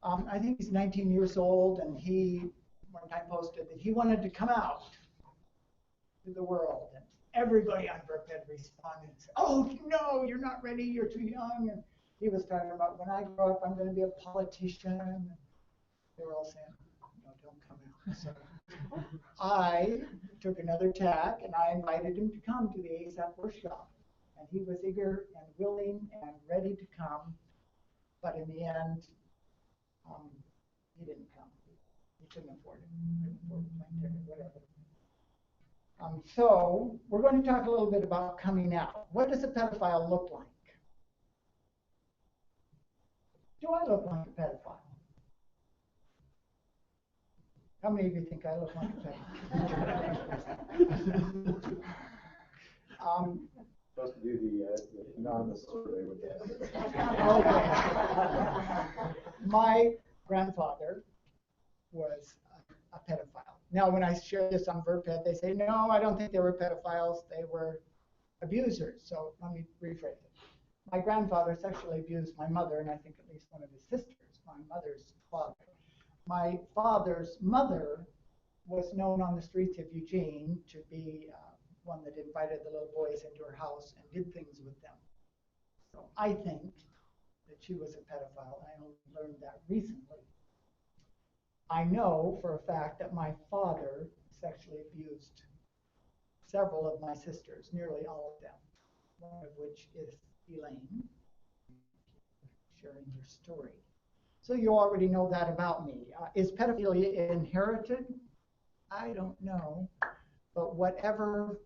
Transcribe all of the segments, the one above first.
I think he's 19 years old, and he one time posted that he wanted to come out to the world. And everybody on Brookhead responded, "Oh, no, you're not ready, you're too young." And he was talking about, when I grow up, I'm going to be a politician. And they were all saying, "No, don't come out." So I took another tack, and I invited him to come to the ASAP workshop. And he was eager and willing and ready to come. But in the end, he didn't come. He couldn't afford it. Couldn't afford the plane ticket, whatever. So we're going to talk a little bit about coming out. What does a pedophile look like? Do I look like a pedophile? How many of you think I look like a pedophile? Supposed to do the anonymous survey with that. Okay. My grandfather was a pedophile. Now, when I share this on Verped, they say, "No, I don't think they were pedophiles. They were abusers." So let me rephrase it. My grandfather sexually abused my mother, and I think at least one of his sisters, my mother's father. My father's mother was known on the streets of Eugene to be one that invited the little boys into her house and did things with them. So I think that she was a pedophile. I only learned that recently. I know for a fact that my father sexually abused several of my sisters, nearly all of them, one of which is Elaine, sharing her story. So you already know that about me. Is pedophilia inherited? I don't know. But whatever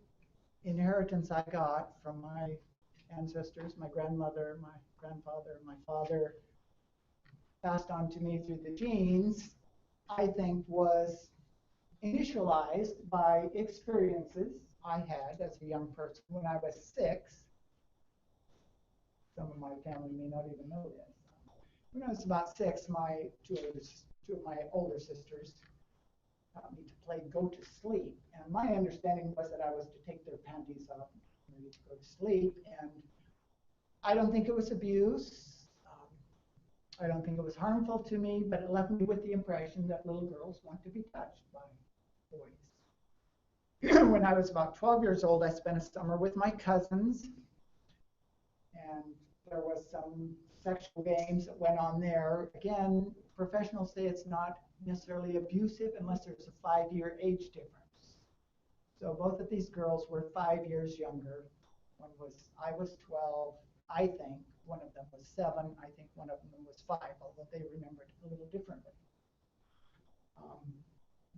inheritance I got from my ancestors, my grandmother, my grandfather, my father, passed on to me through the genes, I think was initialized by experiences I had as a young person. When I was 6, some of my family may not even know this. When I was about 6, my two of my older sisters taught me to play go to sleep. And my understanding was that I was to take their panties off and ready to go to sleep. And I don't think it was abuse. I don't think it was harmful to me, but it left me with the impression that little girls want to be touched by boys. When I was about 12 years old, I spent a summer with my cousins, and there was some sexual games that went on there. Again, professionals say it's not necessarily abusive unless there's a 5-year age difference. So both of these girls were 5 years younger. I was 12, I think. One of them was 7. I think one of them was 5, although they remembered it a little differently.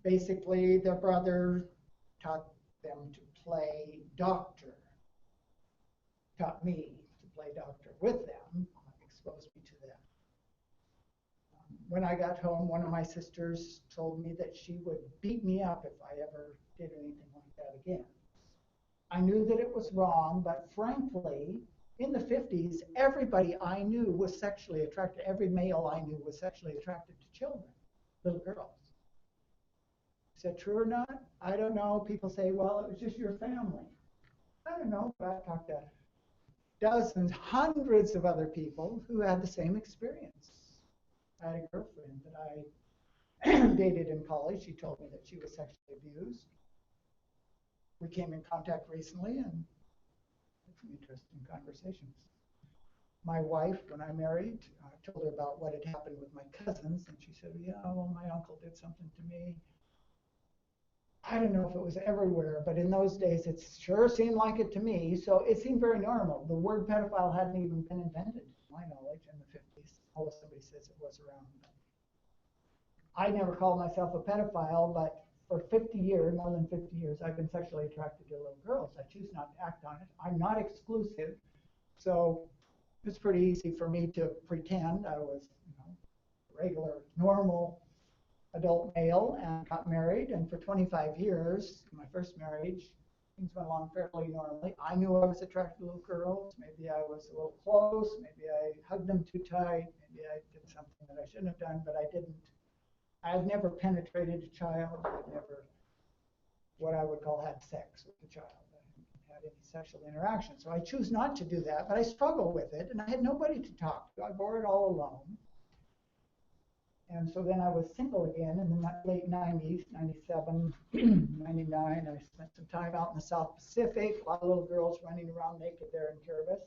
Basically, their brother taught them to play doctor, taught me to play doctor with them, exposed me to that. When I got home, one of my sisters told me that she would beat me up if I ever did anything like that again. I knew that it was wrong, but frankly, in the 50s, everybody I knew was sexually attracted. Every male I knew was sexually attracted to children, little girls. Is that true or not? I don't know. People say, well, it was just your family. I don't know, but I've talked to dozens, hundreds of other people who had the same experience. I had a girlfriend that I dated in college. She told me that she was sexually abused. We came in contact recently and had some interesting conversations. My wife, when I married, told her about what had happened with my cousins, and she said, yeah, well, my uncle did something to me. I don't know if it was everywhere, but in those days, it sure seemed like it to me. So it seemed very normal. The word pedophile hadn't even been invented, to my knowledge, in the 50s. Although somebody says it was around. I never called myself a pedophile, but for 50 years, more than 50 years, I've been sexually attracted to little girls. I choose not to act on it. I'm not exclusive. So it's pretty easy for me to pretend I was, regular, normal adult male and got married. And for 25 years, my first marriage, things went along fairly normally. I knew I was attracted to little girls. Maybe I was a little close. Maybe I hugged them too tight. Maybe I did something that I shouldn't have done, but I didn't. I've never penetrated a child. I've never, what I would call, had sex with a child. I haven't had any sexual interaction. So I choose not to do that, but I struggle with it, and I had nobody to talk to. I bore it all alone. And so then I was single again in the late 90s, 97, 99. I spent some time out in the South Pacific, a lot of little girls running around naked there in Kiribati.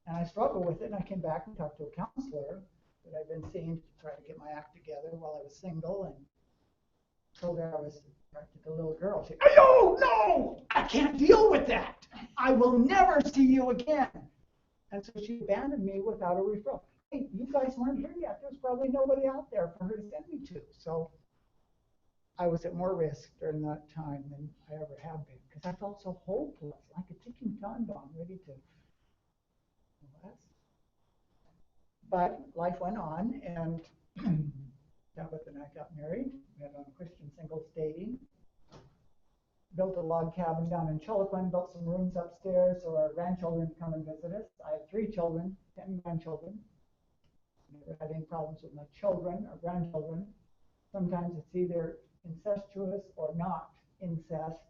And I struggled with it, and I came back and talked to a counselor that I'd been seeing to try to get my act together while I was single, and told her I was attracted to a little girl. She said, no, I can't deal with that. I will never see you again. And so she abandoned me without a referral. Hey, you guys weren't here yet. There's probably nobody out there for her to send me to. So I was at more risk during that time than I ever have been, because I felt so hopeless, like a ticking time bomb, ready to. But life went on, and Tabitha and I got married. We met on Christian singles dating. Built a log cabin down in Chiloquin, built some rooms upstairs so our grandchildren could come and visit us. I have 3 children, 10 grandchildren. Never had any problems with my children or grandchildren. Sometimes it's either incestuous or not incest.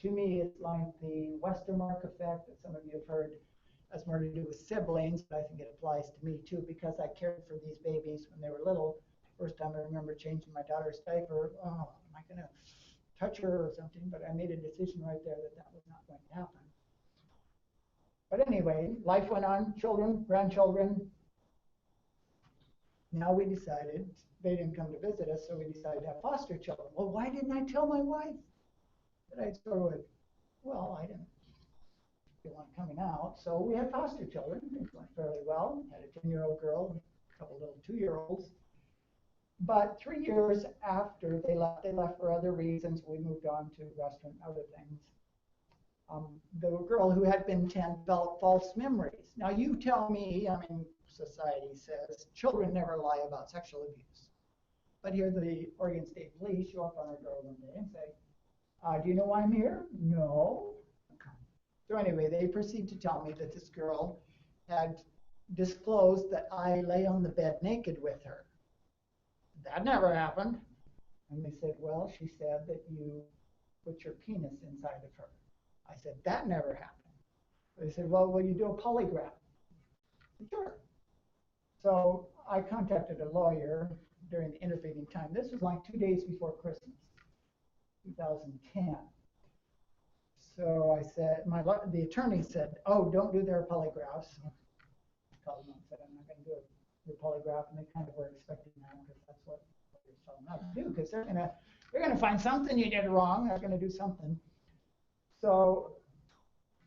To me, it's like the Westermark effect that some of you have heard has more to do with siblings, but I think it applies to me too, because I cared for these babies when they were little. First time I remember changing my daughter's diaper, oh, am I going to touch her or something? But I made a decision right there that that was not going to happen. But anyway, life went on, children, grandchildren. Now we decided, they didn't come to visit us, so we decided to have foster children. Well, why didn't I tell my wife that I'd sort of, well, I didn't feel like coming out. So we had foster children. Things went fairly well. Had a 10-year-old girl, a couple little 2-year-olds. But 3 years after they left for other reasons. We moved on to restaurant, other things. The girl who had been 10 developed false memories. Now you tell me, I mean, society says children never lie about sexual abuse. But here the Oregon State Police show up on a girl one day and say, do you know why I'm here? No. So anyway, they proceed to tell me that this girl had disclosed that I lay on the bed naked with her. That never happened. And they said, well, she said that you put your penis inside of her. I said, that never happened. They said, well, will you do a polygraph? I said, sure. So I contacted a lawyer during the intervening time. This was like 2 days before Christmas, 2010. So I said, the attorney said, oh, don't do their polygraphs. So I called them and said, I'm not going to do the polygraph. And they kind of were expecting that, because that's what lawyers tell them not to do, because they're going to find something you did wrong. They're going to do something. So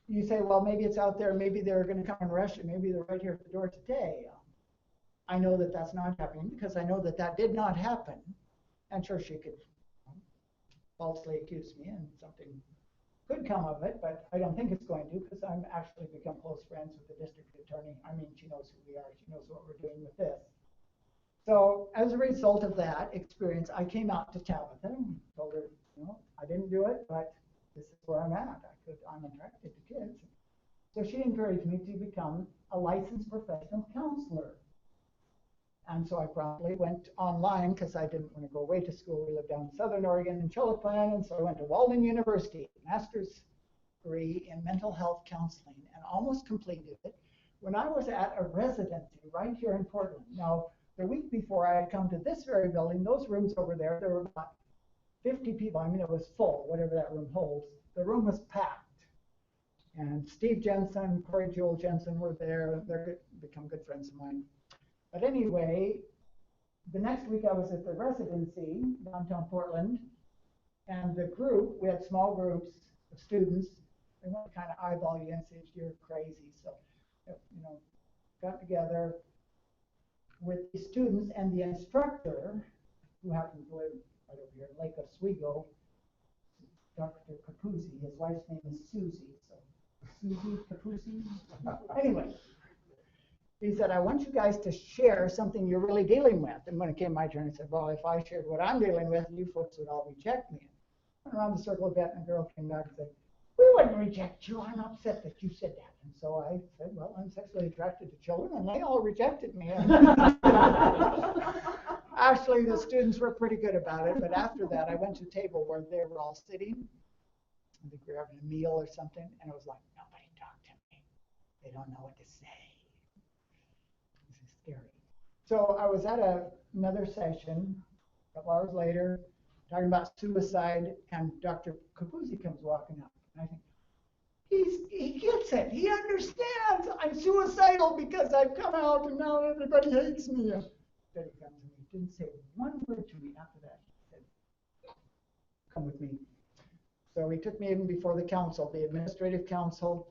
you say, well, maybe it's out there. Maybe they're going to come and arrest you. Maybe they're right here at the door today. I know that that's not happening, because I know that that did not happen. And sure, she could falsely accuse me, and something could come of it, but I don't think it's going to, because I'm actually become close friends with the district attorney. I mean, she knows who we are. She knows what we're doing with this. So as a result of that experience, I came out to Tabitha and told her, I didn't do it, but this is where I'm at. I'm attracted to kids. So she encouraged me to become a licensed professional counselor. And so I promptly went online, because I didn't want to go away to school. We lived down in Southern Oregon in Chiloquin, and so I went to Walden University, master's degree in mental health counseling, and almost completed it when I was at a residency right here in Portland. Now, the week before I had come to this very building, those rooms over there were about 50 people. I mean, it was full, whatever that room holds. The room was packed. And Steve Jensen, Corey Joel Jensen were there. They're become good friends of mine. But anyway, the next week I was at the residency downtown Portland, and the group, we had small groups of students. They want to kind of eyeball you and say, you're crazy. So, got together with the students and the instructor, who happens to live right over here in Lake Oswego, Dr. Capuzzi. His wife's name is Susie. So, Susie Capuzzi. Anyway. He said, I want you guys to share something you're really dealing with. And when it came my turn, I said, well, if I shared what I'm dealing with, you folks would all reject me. I went around the circle a bit, and a girl came back and said, we wouldn't reject you. I'm upset that you said that. And so I said, well, I'm sexually attracted to children, and they all rejected me. Actually, the students were pretty good about it. But after that, I went to a table where they were all sitting. I think we were having a meal or something. And it was like, nobody talk to me. They don't know what to say. Scary. So I was at another session a couple hours later talking about suicide, and Dr. Capuzzi comes walking up. And I think, he gets it. He understands I'm suicidal because I've come out and now everybody hates me. Then he comes to me. He didn't say one word to me after that. He said, come with me. So he took me in before the council, the administrative council,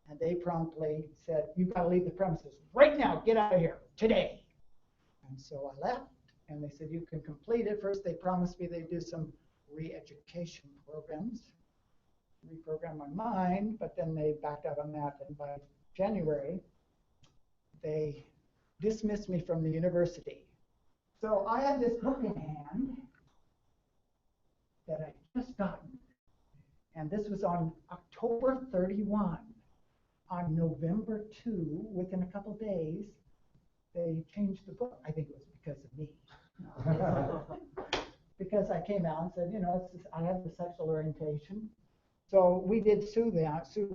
and they promptly said, you've got to leave the premises right now. Get out of here today. And so I left, and they said, you can complete it. First, they promised me they'd do some re-education programs, reprogram my mind, but then they backed out on that. And by January, they dismissed me from the university. So I had this book in hand that I just gotten. And this was on October 31. On November 2, within a couple days, they changed the book. I think it was because of me. Because I came out and said, you know, I have the sexual orientation. So we did sue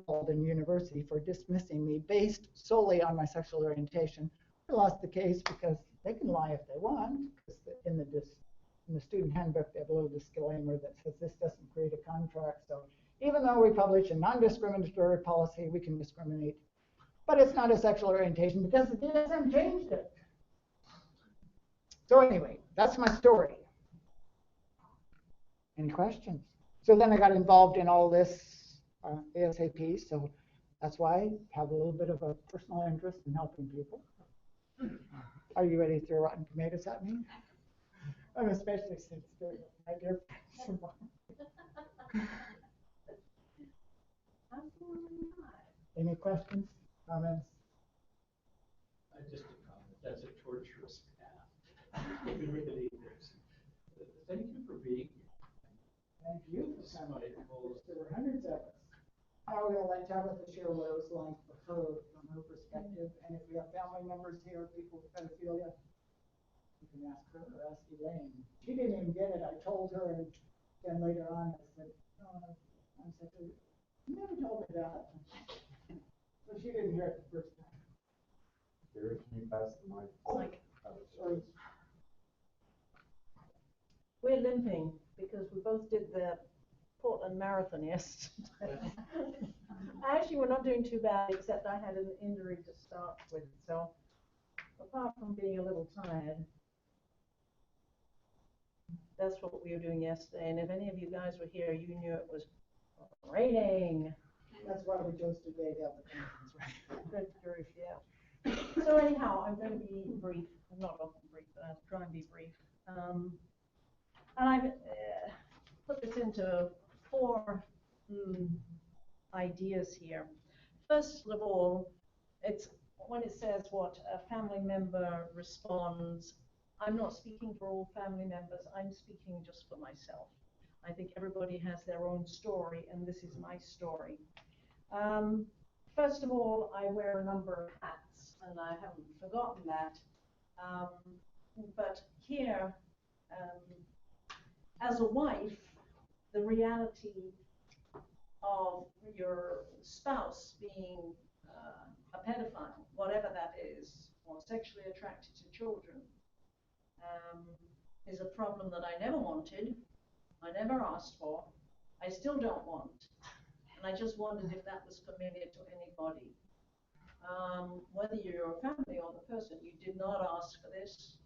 Walden University for dismissing me based solely on my sexual orientation. We lost the case because they can lie if they want. Because in the student handbook, they have a little disclaimer that says this doesn't create a contract. So even though we publish a non-discriminatory policy, we can discriminate. But it's not a sexual orientation because the DSM changed it. So anyway, that's my story. Any questions? So then I got involved in all this ASAP, so that's why I have a little bit of a personal interest in helping people. Are you ready to throw rotten tomatoes at me? I'm especially since my dear friends. Absolutely not. Any questions, comments? Just a comment. That's a torturous path. It really is. Thank you for being here. Thank you for coming. Despite There were hundreds of us. I will let Tabitha share what it was like for her from her perspective. And if we have family members here, people with pedophilia, you can ask her or ask Elaine. She didn't even get it. I told her, and then later on I said, I said, you never told me that. So she didn't hear it the first time. Gary, can you pass the mic? Sorry. We're limping because we both did the Portland Marathon yesterday. Actually, we're not doing too bad, except I had an injury to start with. So apart from being a little tired, that's what we were doing yesterday. And if any of you guys were here, you knew it was raining. That's why we chose today to have the conference, right? Good grief, yeah. So anyhow, I'm going to be brief. I'm not often brief, but I'll try and be brief. And I've put this into 4 ideas here. First of all, it's when it says what a family member responds. I'm not speaking for all family members. I'm speaking just for myself. I think everybody has their own story, and this is my story. First of all, I wear a number of hats, and I haven't forgotten that. But here, as a wife, the reality of your spouse being a pedophile, whatever that is, or sexually attracted to children, is a problem that I never wanted, I never asked for, I still don't want. And I just wondered if that was familiar to anybody. Whether you're your family or the person, you did not ask for this,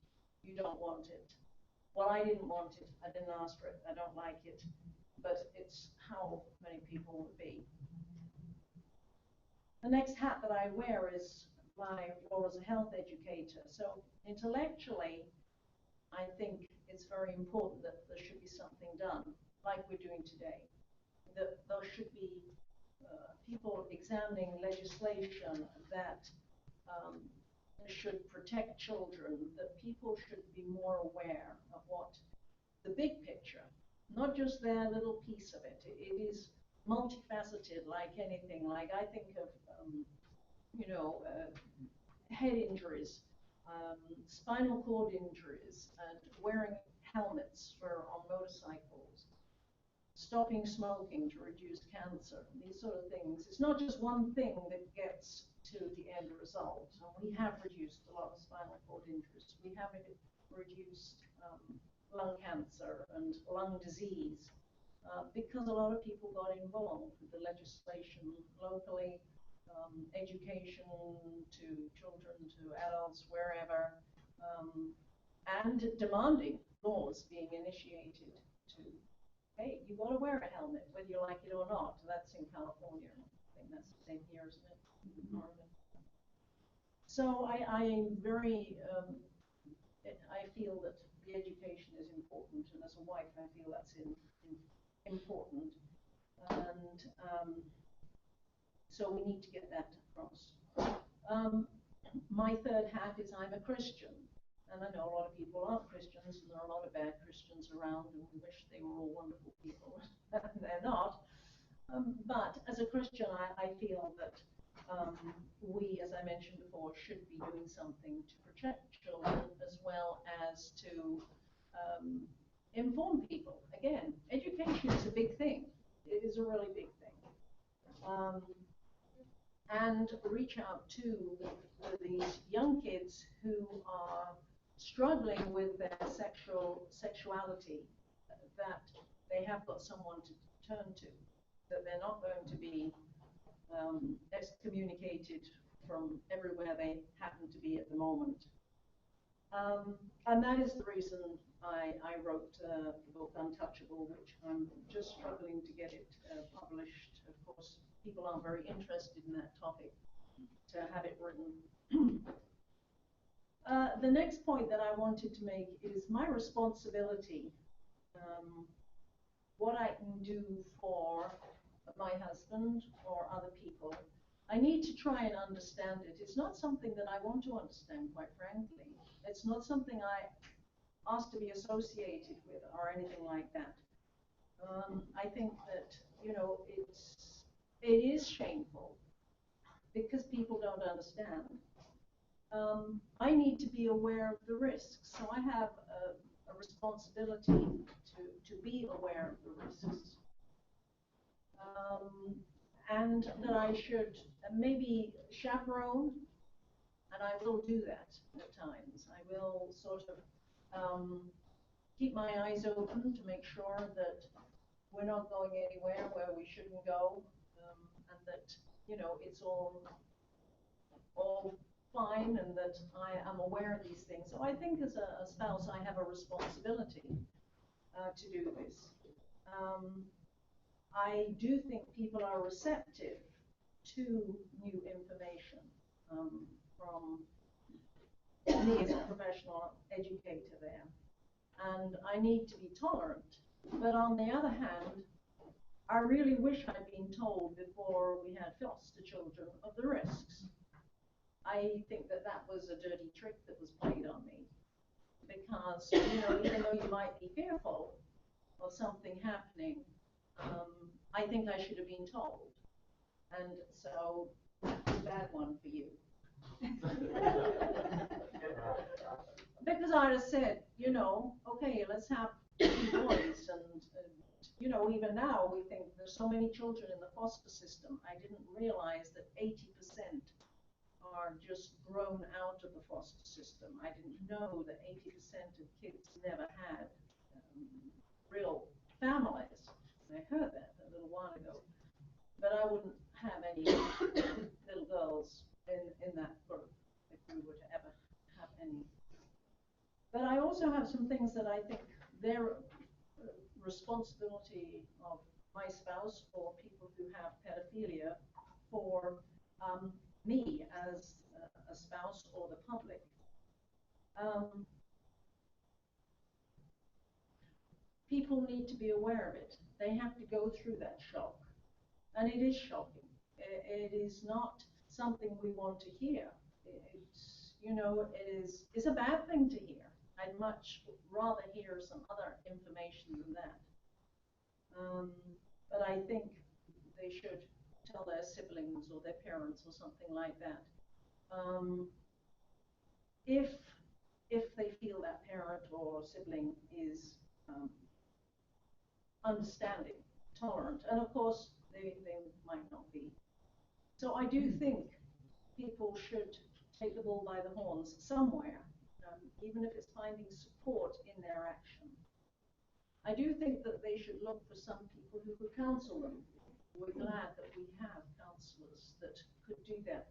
you don't want it. Well, I didn't want it, I didn't ask for it, I don't like it, but it's how many people would be. The next hat that I wear is my role as a health educator. So intellectually, I think it's very important that there should be something done, like we're doing today. That there should be people examining legislation that should protect children, that people should be more aware of what the big picture, not just their little piece of it. It is multifaceted like anything. Like I think of, head injuries, spinal cord injuries, and wearing helmets on motorcycles, stopping smoking to reduce cancer, these sort of things. It's not just one thing that gets to the end result. And we have reduced a lot of spinal cord injuries. We have reduced lung cancer and lung disease because a lot of people got involved with the legislation locally, education to children, to adults, wherever, and demanding laws being initiated to, hey, you got to wear a helmet whether you like it or not. That's in California. I think that's the same here, isn't it? So I am very, I feel that the education is important, and as a wife, I feel that's important. And so we need to get that across. My third hat is I'm a Christian. And I know a lot of people aren't Christians, and there are a lot of bad Christians around, and we wish they were all wonderful people. They're not. But as a Christian, I feel that we, as I mentioned before, should be doing something to protect children as well as to inform people. Again, education is a big thing. It is a really big thing. And reach out to these young kids who are struggling with their sexuality, that they have got someone to turn to, that they're not going to be excommunicated from everywhere they happen to be at the moment. And that is the reason I wrote the book Untouchable, which I'm just struggling to get it published. Of course, people aren't very interested in that topic to have it written. The next point that I wanted to make is my responsibility, what I can do for my husband or other people. I need to try and understand it. It's not something that I want to understand, quite frankly. It's not something I asked to be associated with or anything like that. I think that, you know, it is shameful because people don't understand. I need to be aware of the risks, so I have a responsibility to be aware of the risks. And that I should maybe chaperone, and I will do that at times. I will sort of keep my eyes open to make sure that we're not going anywhere where we shouldn't go, and that, you know, it's all fine, and that I am aware of these things. So I think as a spouse, I have a responsibility to do this. I do think people are receptive to new information from me as a professional educator there. And I need to be tolerant. But on the other hand, I really wish I'd been told before we had foster children of the risks. I think that that was a dirty trick that was played on me. Because, you know, even though you might be fearful of something happening, I think I should have been told. And so, that's a bad one for you. Because I'd have said, you know, okay, let's have 2 boys, and you know, even now we think there's so many children in the foster system. I didn't realize that 80% are just grown out of the foster system. I didn't know that 80% of kids never had real families. I heard that a little while ago, but I wouldn't have any little girls in that group if we were to ever have any. But I also have some things that I think they're responsibility of my spouse or people who have pedophilia for me as a spouse or the public. People need to be aware of it. They have to go through that shock. And it is shocking. It is not something we want to hear. It's, you know, it's a bad thing to hear. I'd much rather hear some other information than that. But I think they should tell their siblings or their parents or something like that. If they feel that parent or sibling is understanding, tolerant, and of course they might not be. So I do think people should take the bull by the horns somewhere, even if it's finding support in their action. I do think that they should look for some people who could counsel them. We're glad that we have counselors that could do that.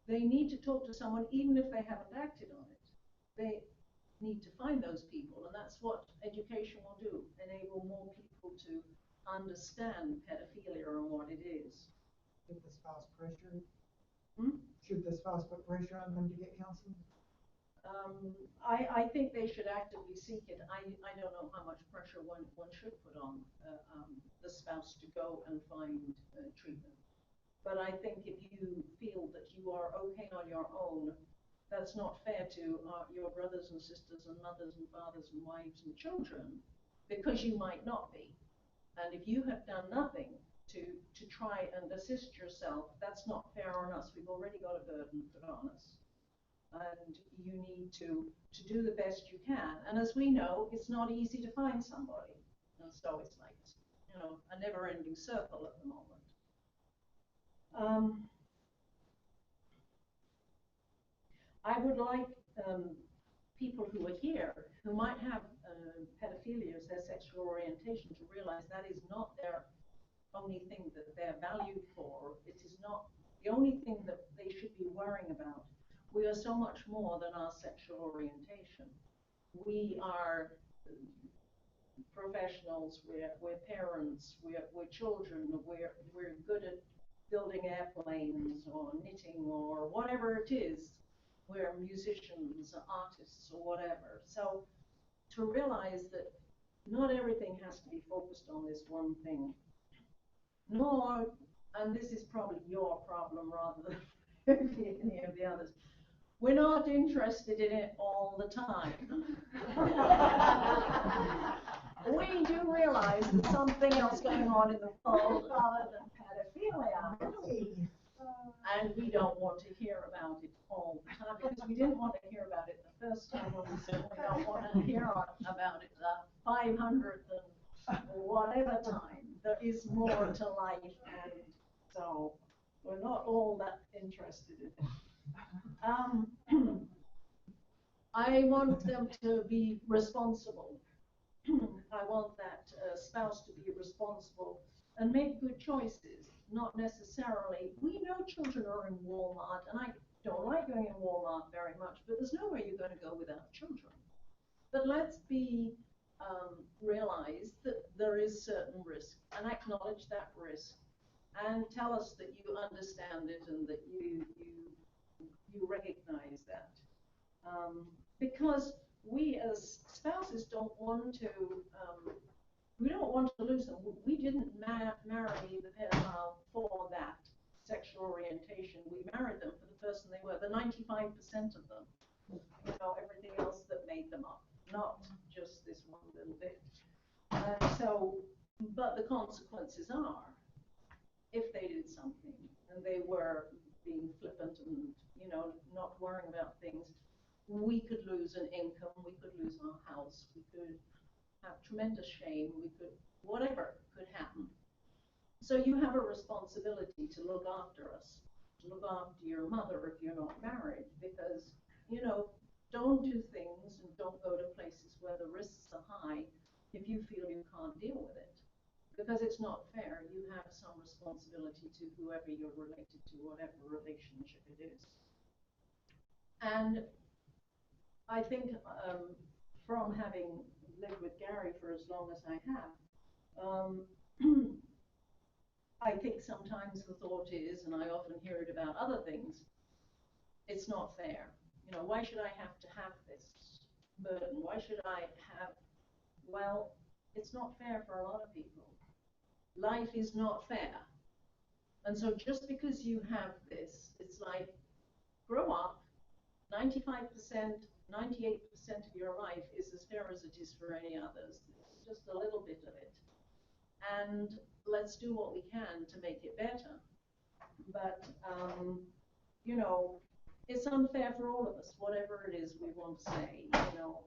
They need to talk to someone even if they haven't acted on it. They need to find those people, and that's what education will do, enable more people to understand pedophilia and what it is. Should the spouse pressure? Should the spouse put pressure on them to get counseling? I think they should actively seek it. I don't know how much pressure one should put on the spouse to go and find treatment. But I think if you feel that you are okay on your own, that's not fair to your brothers and sisters and mothers and fathers and wives and children, because you might not be. And if you have done nothing to try and assist yourself, that's not fair on us. We've already got a burden put on us. And you need to do the best you can. And as we know, it's not easy to find somebody. And so it's like, you know, a never-ending circle at the moment. I would like people who are here, who might have pedophilia as their sexual orientation, to realize that is not their only thing that they're valued for. It is not the only thing that they should be worrying about. We are so much more than our sexual orientation. We are professionals, we're parents, we're children, we're good at building airplanes or knitting or whatever it is. We're musicians, artists, or whatever. So to realize that not everything has to be focused on this one thing. Nor, and this is probably your problem rather than any of the others, we're not interested in it all the time. We do realize there's something else going on in the world other than pedophilia. And we don't want to hear about it all the time, because we didn't want to hear about it the first time, and we certainly don't want to hear about it the 500th and whatever time. There is more to life, and so we're not all that interested in it. I want them to be responsible. I want that spouse to be responsible and make good choices, not necessarily. We know children are in Walmart, and I don't like going in Walmart very much, but there's nowhere you're going to go without children. But let's realize that there is certain risk, and acknowledge that risk, and tell us that you understand it and that you recognize that. Because we as spouses don't want to, we don't want to lose them. We didn't marry the pedophile for that sexual orientation. We married them for the person they were, the 95% of them. You know, everything else that made them up, not just this one little bit. So, but the consequences are, if they did something and they were being flippant and, you know, not worrying about things, we could lose an income, we could lose our house, we could have tremendous shame, whatever could happen. So you have a responsibility to look after us, to look after your mother if you're not married, because, you know, don't do things and don't go to places where the risks are high if you feel you can't deal with it. Because it's not fair. You have some responsibility to whoever you're related to, whatever relationship it is. And I think from having lived with Gary for as long as I have, I think sometimes the thought is, and I often hear it about other things, it's not fair. You know, why should I have to have this burden? Why should I have, well, it's not fair for a lot of people. Life is not fair. And so just because you have this, it's like, grow up, 95%, 98% of your life is as fair as it is for any others. It's just a little bit of it. And let's do what we can to make it better. But, you know, it's unfair for all of us, whatever it is we want to say, you know.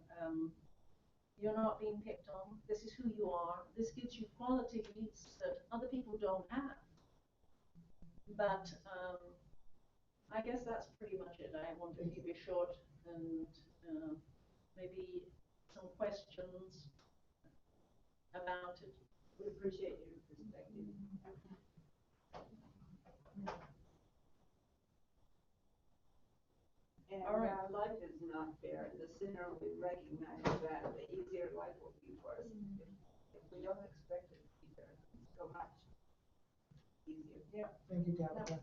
You're not being picked on. This is who you are. This gives you qualities that other people don't have. But I guess that's pretty much it. I want to keep it short and maybe some questions about it. We appreciate your perspective. And All right. life is not fair. The sooner we recognize that, the easier life will be for us. If we don't expect it to be fair, it's so much easier. Yeah. Thank you, Tabitha.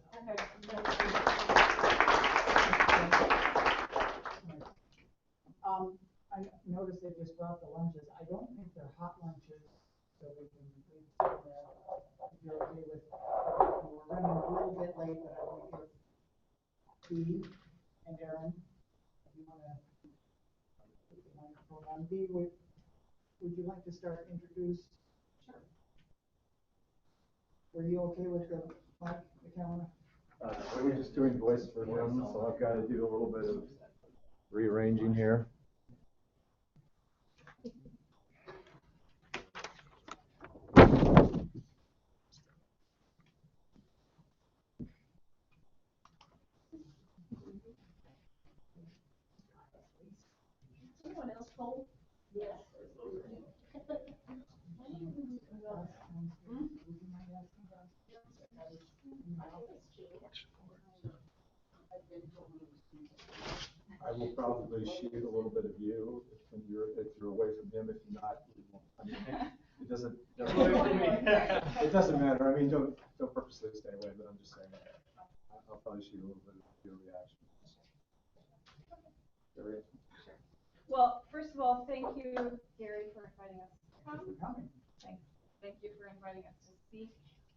I noticed they just brought the lunches. I don't think they're hot lunches, so we can leave some there. If you're okay with, we're running a little bit late, but I want to give Dee and Aaron, if you want to put the microphone on. Dee, would you like to start introduce? Sure. Were you okay with the mic, the camera? We're just doing voice for him, so I've got to do a little bit of rearranging here. Anyone else cold? Yes. I will probably shoot a little bit of you if you're away from him. If you're not, we won't. I mean, it doesn't matter. I mean, don't purposely stay away, but I'm just saying I'll probably shoot a little bit of your reaction. Gary? Well, first of all, thank you, Gary, for inviting us to come. Thank you for inviting us to speak.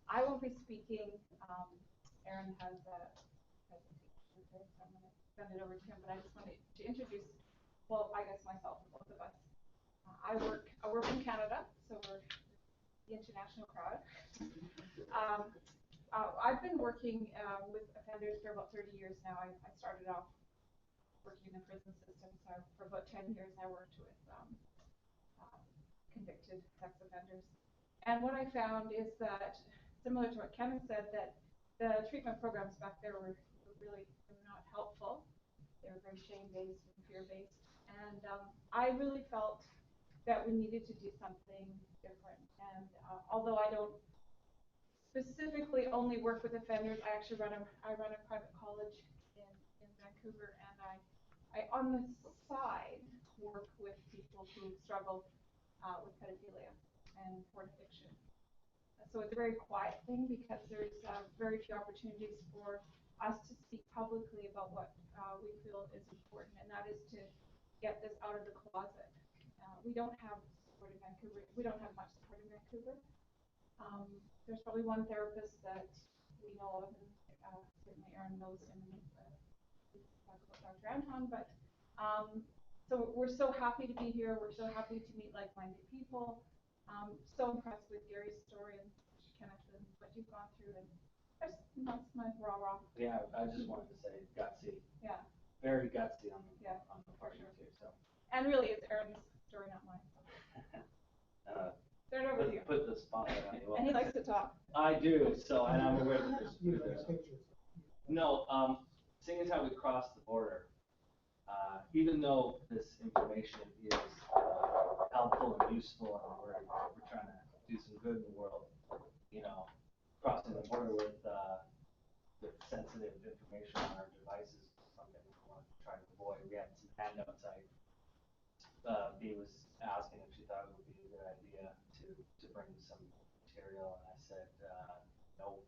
I won't be speaking. Aaron has a presentation, so I'm going to send it over to him. But I just wanted to introduce, well, I guess myself, both of us. I work in Canada, so we're the international crowd. I've been working with offenders for about 30 years now. I started off working in the prison system, so for about 10 years I worked with convicted sex offenders. And what I found is that, similar to what Kenneth said, that the treatment programs back there were really not helpful. They were very shame-based and fear-based. And I really felt that we needed to do something different. And although I don't specifically only work with offenders, I actually run a private college in Vancouver, and I on the side work with people who struggle with pedophilia and porn addiction. So it's a very quiet thing because there's very few opportunities for us to speak publicly about what we feel is important, and that is to get this out of the closet. We don't have support in Vancouver. We don't have much support in Vancouver. There's probably one therapist that we know of, and certainly Aaron knows him. Talk about Dr. Anton, but so we're so happy to be here. We're so happy to meet like-minded people. So impressed with Gary's story and Kenneth and what you've gone through, and that's my rah-rah. Yeah, I just wanted to say gutsy. Yeah. Very gutsy on the part of you too. So. And really, it's Aaron's story, not mine. Turn over to you. Put the spotlight on you. And he likes to talk. I do. So, and I'm aware that there's Pictures. no. Seeing as how we crossed the border, even though this information is helpful and useful, and we're trying to do some good in the world, you know, crossing the border with sensitive information on our devices is something we want to try to avoid. We had some handouts. Bea was asking if she thought it would be a good idea to bring some material, and I said no.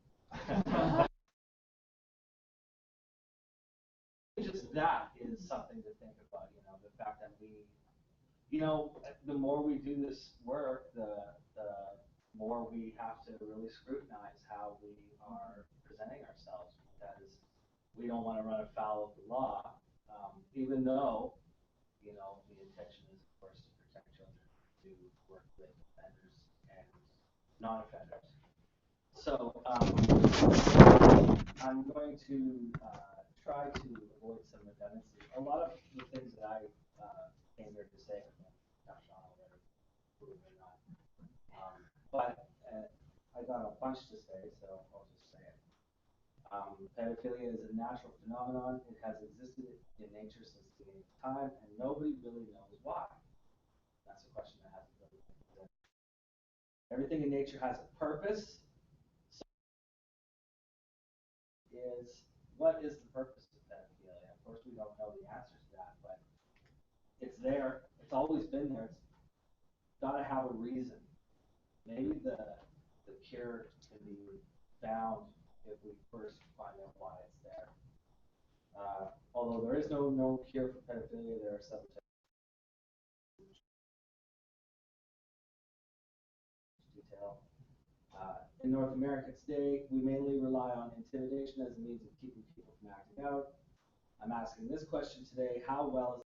Just that is something to think about, you know, the fact that the more we do this work, the more we have to really scrutinize how we are presenting ourselves, because we don't want to run afoul of the law, even though, you know, the intention is, of course, to protect children, to work with offenders and non-offenders. So I'm going to try to avoid some redundancy. A lot of the things that I came here to say have been touched on already, believe it or not. But I got a bunch to say, so I'll just say it. Pedophilia is a natural phenomenon. It has existed in nature since the beginning of time, and nobody really knows why. That's a question that hasn't really been presented. Everything in nature has a purpose. So what is the purpose of pedophilia? Of course, we don't know the answer to that, but it's there. It's always been there. It's got to have a reason. Maybe the cure can be found if we first find out why it's there. Although there is no known cure for pedophilia, there are some detail. In North America today, we mainly rely on intimidation as a means of keeping people from acting out. I'm asking this question today: how well is